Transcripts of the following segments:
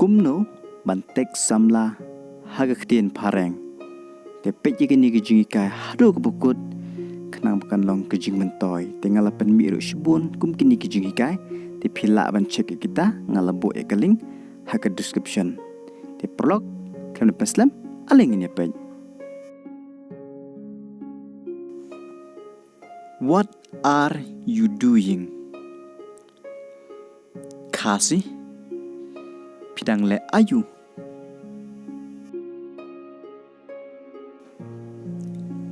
Kumno bantek samla haga ktien phareng. Te peit ni kejing ikai hado kebukut kenang bukan long kejing mentoy. Te ngalapan mi ru shibun kum kini kejing ikai. Te pila ban cek kita ngalabo ekaling haga description. Te prolog kena peslam aling ini peit. What are you doing? Khasi pidang le ayu.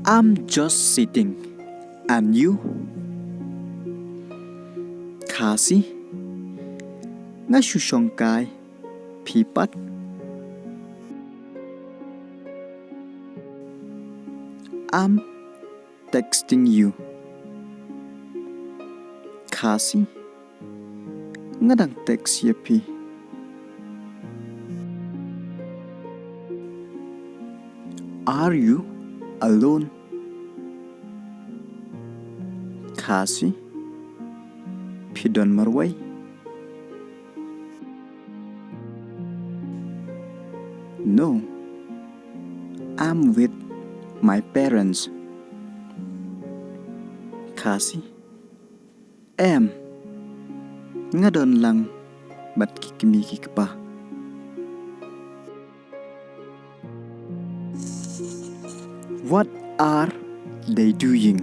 I'm just sitting. And you? Khasi ngasushongkai pipat. I'm texting you. Khasi ngadang teks yapi. Are you alone? Khasi pidon marway. No, I'm with my parents. Khasi ngadon lang bat kikimi kikpa. What are they doing?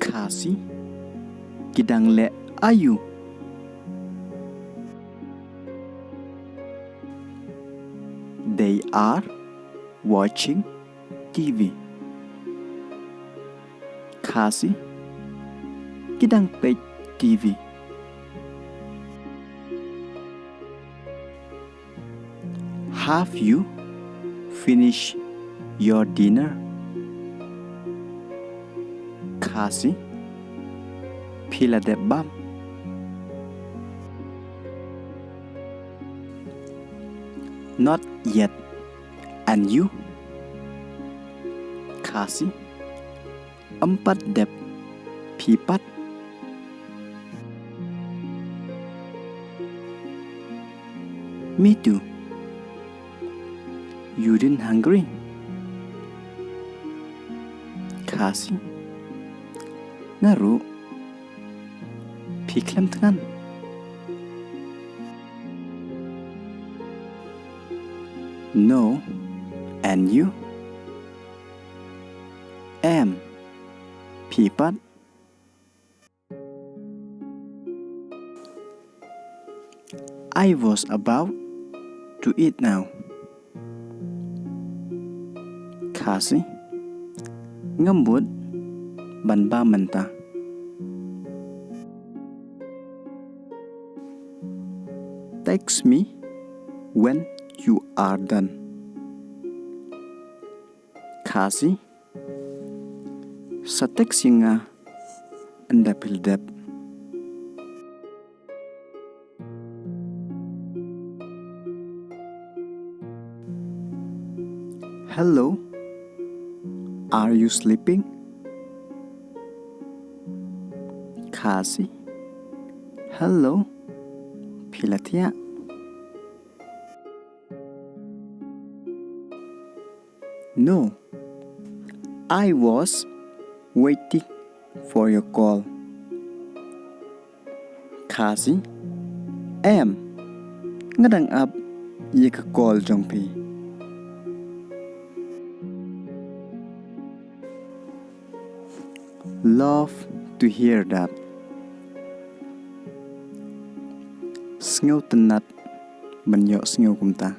Khasi kidang le ayu. They are watching TV. Khasi kidang peit TV. Have you finished your dinner? Khasi pila debam. Not yet. And you? Khasi 4 dep pipat. Me too. You didn't hungry? Khasi ngaru piklam tangan. No. And you? Pipat. I was about to eat now. Khasi ngambut ban ba menta. Text me when you are done. Khasi sa text nga anda pildap. Hello, are you sleeping? Khasi hello pilatia. No, I was waiting for your call. Khasi ngadang up ye ka call jongpi. Love to hear that. Sngaw tenat banyo sngaw kumta.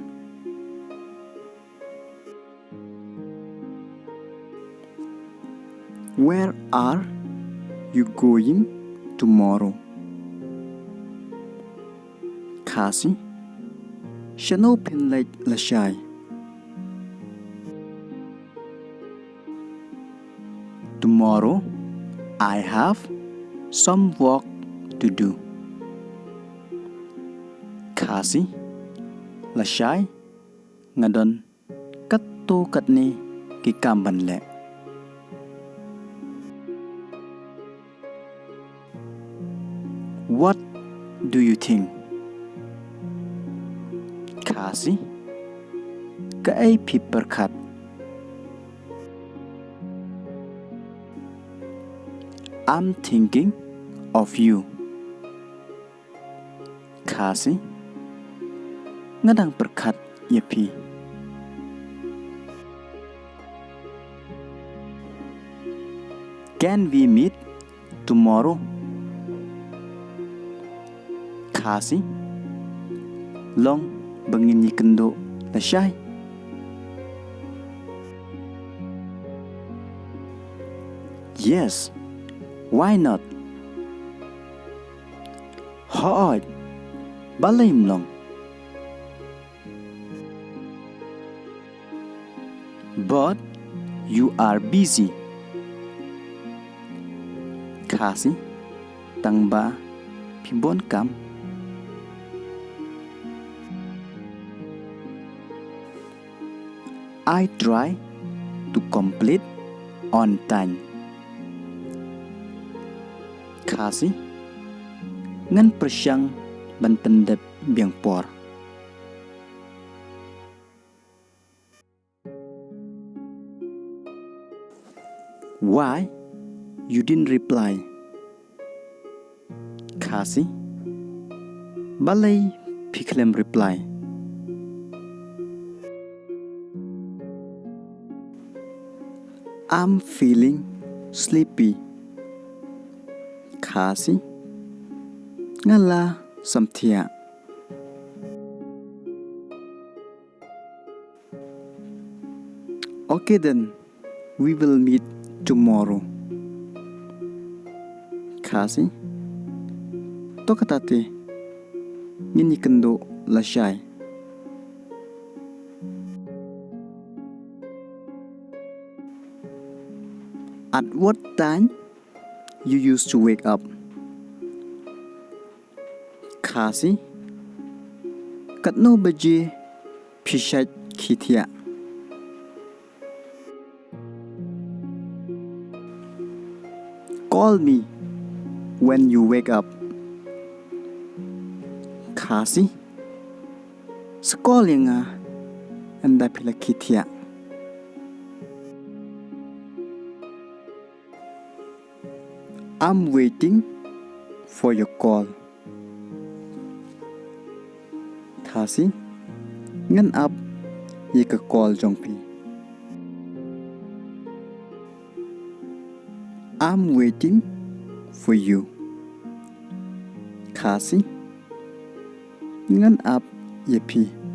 Where are you going tomorrow? Khasi shano pin like lashai. Tomorrow I have some work to do. Khasi lashai ngadon katto katni kikamban le. What do you think? Khasi ka ai phi perkhat I'm thinking of you Khasi ngadang perkhat ye phi Can we meet tomorrow Khasi long bangin ni kendo la shai Yes why not Hoi balaim long But you are busy Khasi tang ba phi bon kam I try to complete on time Khasi ngan persyang bantendep biang por Why you didn't reply Khasi balai phiklem reply I'm feeling sleepy Khasi ngala samthia Okay then we will meet tomorrow Khasi tokatate ngini kendo la shai At what time you used to wake up Khasi katno baje phishach khithia Call me when you wake up Khasi Skolinga anda phila khithia I'm waiting for your call Khasi ngan up ye ka call jong pi I'm waiting for you Khasi ngan up ye pi